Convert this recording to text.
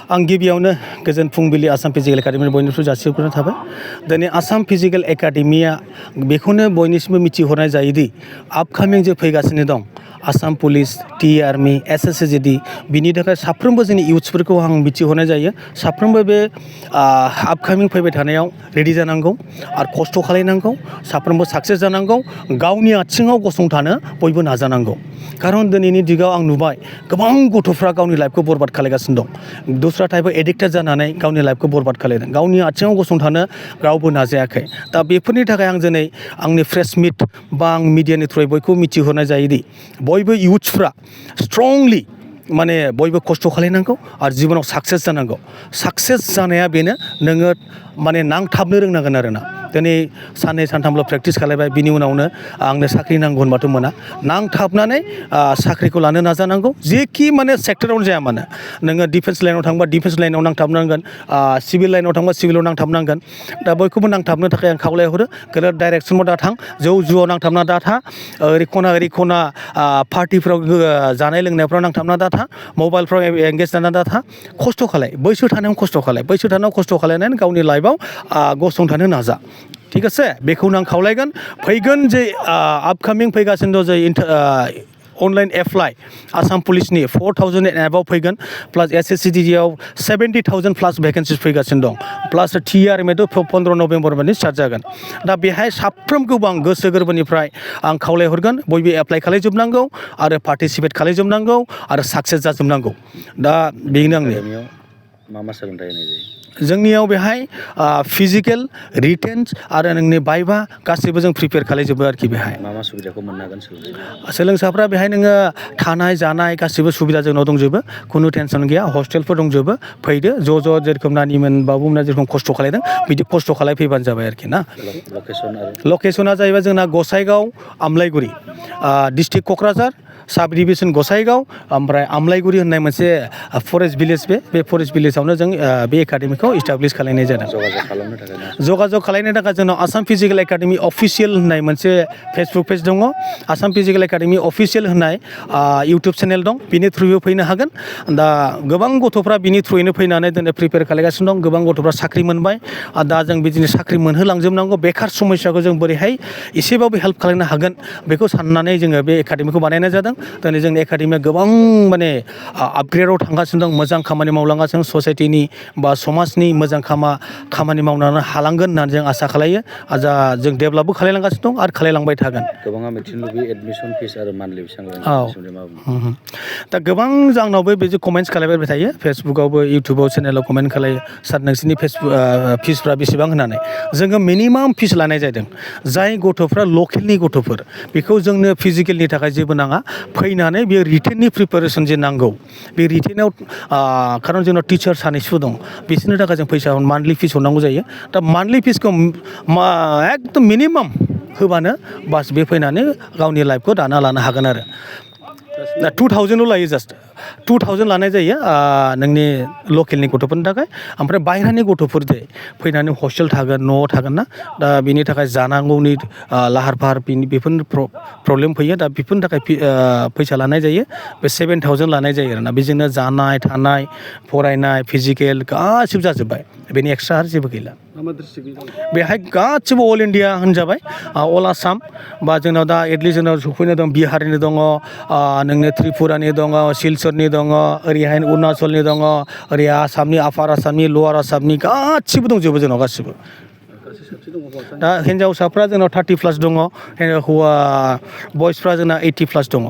आं गिबियावनो गोजोन फुंबिलि आसाम फिजिकेल एकाडेमिनि बयनिफ्राय जासिहरग्रोनाय थाबाय। दिनै आसाम फिजिकेल एकाडेमिया बेखौनो बयनिसिमबो मिथिहरनाय जायोदि आपकामिं जे फैगासिनो दं Assam police, T army, SSCGD बिनि थाखाय साफ्रोमबो जोंनि इयुथ्सफोरखौ आं मिथिहरनाय जायो। साफ्रोमबो बे आपकामिं फैबाय थानायाव रेडि जानांगौ आरो खस्थ' खालायनांगौ, साफ्रोमबो साक्सेस जानांगौ, गावनि आथिङाव गसंथानो बयबो नाजानांगौ। खारन दिनैनि दिगाव आं नुबाय गोबां गथ'फ्रा गावनि लाइफखौ बरबाद खालायगासिनो दं। दस्रा टाइपआव एडिक्टेड जानानै गावनि लाइफखौ बरबाद खालायदों, गावनि आथिङाव गसंथानो रावबो नाजायाखै। दा बेफोरनि थाखाय आं दिनै आंनि प्रेस मिट बा आं मिडियानि थ्रुयै बयखौबो मिथिहरनाय जायोदि बयबो इयुथ्सफ्रा स्ट्रंलि माने बयबो खस्थ' खालायनांगौ आरो जिबनाव साक्सेस जानांगौ। साक्सेस जानाया बेनो नोङो माने नांथाबनो रोंनांगोन आरोना। दिनै साननै सानथामल' प्रेक्टिस खालायबाय बिनि उनावनो आंनो साख्रि नांगौ होनबाथ' मोना। नांथाबनानै साख्रिखौ लानो नाजानांगौ, जेखि माने सेक्टरावनो जाया मानो। नोङो डिफेन्स लाइनाव थांबा डिफेन्स लाइनाव नांथाबनांगोन, सिभिल लाइनाव थांबा सिभिलाव नांथाबनांगोन। दा बयखौबो नांथाबनो थाखाय आं खावलायहरो गोरोब डाइरेक्सनाव दा थां, जौ जुआव नांथाबना दा था, ओरै खना पार्टिफ्राव जानाय लोंनायफ्राव नांथाबना दा था, मबाइलफ्राव एंगेज जाना दा था। खस्थ' खालाय, बैसो थानायाव खस्थ' खालाय, बैसो थानायाव खस्थ' खालायनानै गावनि लाइफआव गसंथानो नाजा। थिग আছে, बेखौनो आं खावलायगोन। फैगोन जे आपकामिं फैगासिनो दं जे अनलाइन एप्लाइ आसाम पुलिसनि 4000 एन्ड एबाव फैगोन, प्लास SSCGDआव 70,000 प्लास भेकेन्सिस फैगासिनो दं, प्लास TRMआथ' 15 नभेम्बरनिफ्राय स्टार्ट जागोन। दा बेहाय साफ्रोमखौबो आं गोसो गोरबोनिफ्राय आं खावलायहरगोन बयबो एप्लाइ खालायजोबनांगौ आरो पार्टिसिपेट खालायजोबनांगौ आरो साक्सेस जाजोबनांगौ। दा बेनो आंनि मा सोलोंथाइ होनाय जायो जोंनियाव बेहाय फिजिकेल, रिटेन्स आरो नोंनि बाइबा गासैबो जों प्रिपेयार खालायजोबो आरोखि। बेहाय मा सुबिदाखौ मोननो हागोन सोलोंसाफ्रा बेहाय नोङो थानाय जानाय गासैबो सुबिदा जोंनाव दंजोबो, खुनु टेनसन गैया, हस्टेलफोर दंजोबो। फैदो ज' जेरेखम नानिमोन बाबुमोना जेरेखम खस्थ' खालायदों बिदि खस्थ' खालायफैबानो जाबाय आरोखि ना। लकेसना जाहैबाय जोंना गसाइगाव, आमलाइगुरि, डिस्ट्रिक्ट क'क्राझार, साब डिभिजन गसाइगाव, ओमफ्राय आमलाइगुरि होननाय मोनसे फरेस्ट भिलेज। बे फरेस्ट भिलेजावनो जों बे एकाडेमिखौ इस्टाब्लिस खालायनाय जादों। जगाजग खालायनो थाखाय जोंनाव आसाम फिजिकेल एकाडेमि अफिसियेल होननाय मोनसे फेसबुक पेज दङ, आसाम फिजिकेल एकाडेमि अफिसियेल होननाय इउटुब चेनेल दं, बिनि थ्रुयै फैनो हागोन। दा गोबां गथ'फ्रा बिनि थ्रुयैनो फैनानै दिनै प्रिपेयार खालायगासिनो दं, गोबां गथ'फ्रा साख्रि मोनबाय। दा जों बिदिनो साख्रि मोनहोलांजोबनांगौ, बेखार समस्याखौ जों बोरैहाय एसेबाबो हेल्प खालामनो हागोन बेखौ साननानै जोङो बे एकाडेमिखौ बानायनाय जादों। दिनै जोंनि एकाडेमिया गोबां माने आपग्रेडाव थांगासिनो दं, मोजां खामानि मावलांगासिनो, ससाइटिनि बा समाजनि मोजां खामानि मावनानै हालांगोन होननानै जों आसा खालायो। जों डेभेलपबो खालायलांगासिनो दं आरो खालायलांबाय थागोन। गोबाङा मिथिनो लुबैयो एडमिसन फिस आरो मान्थलि बेसेबां लायो। दा गोबां आंनावबो बिदि कमेन्ट्स खालायबाय थायो, फेसबुकआवबो इउटुबाव चेनेलाव कमेन्ट खालायो, सार नोंसोरनि फिसफ्रा बेसेबां होननानै। जोङो मिनिमाम फिस लानाय जादों। जाय गथ'फ्रा लकेलनि गथ'फोर बेखौ जोंनो फिजिकेलनि थाखाय जेबो नाङा, फैनानै बे रिटेननि प्रिपारेसन जे नांगौ बे रिटेनाव खारन जोंनाव टिचार सानैसो दं, बिसोरनि थाखाय जों फैसा मान्थलि फिस हरनांगौ जायो। दा मान्थलि फिसखौ एकदम मिनिमाम होबानो बास बे फैनानै गावनि लाइफखौ दाना लानो हागोन आरो। दा 2000ल' लायो, जास्ट 2000 लानाय जायो नोंनि लकेलनि गथ'फोरनि थाखाय। ओमफ्राय बाहेरानि गथ'फोर जे फैनानै हस्टेल थागोन, न'आव थागोन ना, दा बिनि थाखाय जानांगौनि लाहार फाहार बेफोरनि प्रब्लेम फैयो। दा बेफोरनि थाखाय फैसा लानाय जायो, बे 7000 लानाय जायो आरोना। बेजोंनो जानाय थानाय फरायनाय फिजिकेल गासिबो जाजोब्बाय, बेनि एक्सट्रा आरो जेबो गैला। बेहाय गासिबो अल इन्डिया होनजाबाय, अल आसाम, बा जोंनाव दा एटलिस्ट जोंनाव सफैनाय दं बिहारनि दङ, नोंनो त्रिपुरानि दङ, सिलचरनि दङ, ओरैहाय अरुणाचलनि दङ, ओरै आसामनि आफार आसामनि लवार आसामनि गासिबो दंजोबो जोंनाव गासिबो। दा हिन्जावसाफ्रा जोंनाव 30+ दङ, हौवा बयसफ्रा जोंना 80+ दङ।